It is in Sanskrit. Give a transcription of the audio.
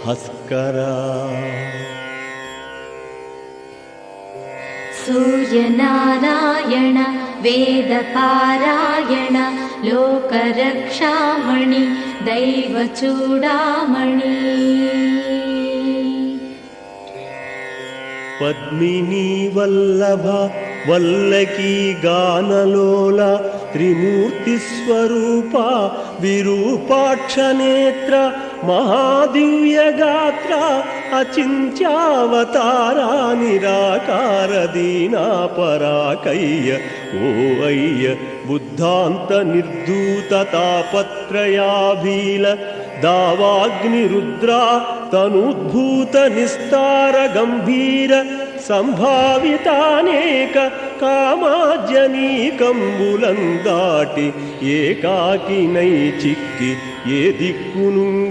भास्करा। सूर्यनारायण वेदपारायण लोकरक्षामणि दैवचूडामणि। पद्मिनी वल्लभ वल्लकी गानलोला त्रिमूर्तिस्वरूपा विरूपाक्षनेत्र महादिव्यगात्रा अचिन्त्यावतारा निराकार दीनापराकय्य ओ अय्य बुद्धान्त निर्धूत तापत्रयाभील दावाग्निरुद्रा तनुद्भूत निस्तार गंभीर संभावितानेक कामाजनीकंबुलं दाटि एकाकिनै चिक्कि ये दिक्कुनुगानगाले।